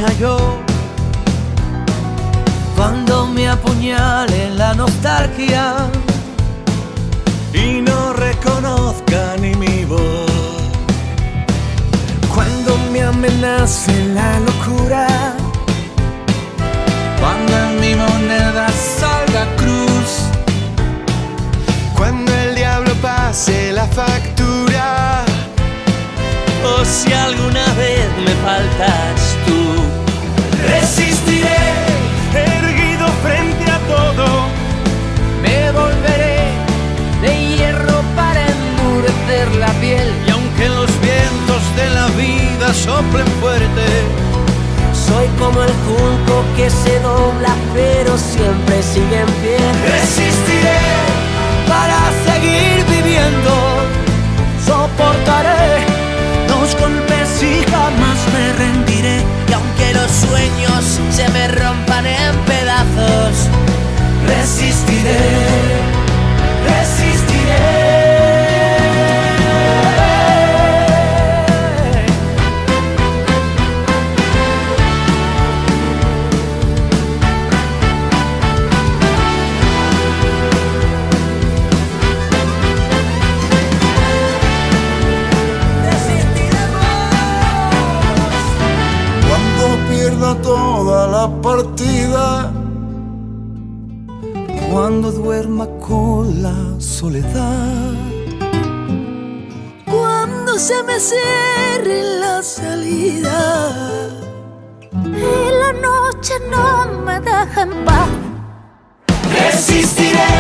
halló. Cuando me apuñale la nostalgia y no reconozca ni mi voz. cuando me amenace la locura, Cuando en mi moneda salga cruz, cuando el diablo pase la factura, o si alguna vez me faltas tú, resistiré, erguido frente a todo. me volveré de hierro para endurecer la piel. Y aunque los vientos de la vida soplen fuerte, Soy como el junco que se dobla pero siempre sigue en pie. resistiré, Para seguir viviendo soportaré los golpes y jamás me rendiré. Y aunque los sueños se me rompan en pedazos, resistiré, resistiré. cuando pierda toda la partida, Cuando duerma con la soledad, Cuando se me cierre la salida y la noche no me deja en paz, resistiré,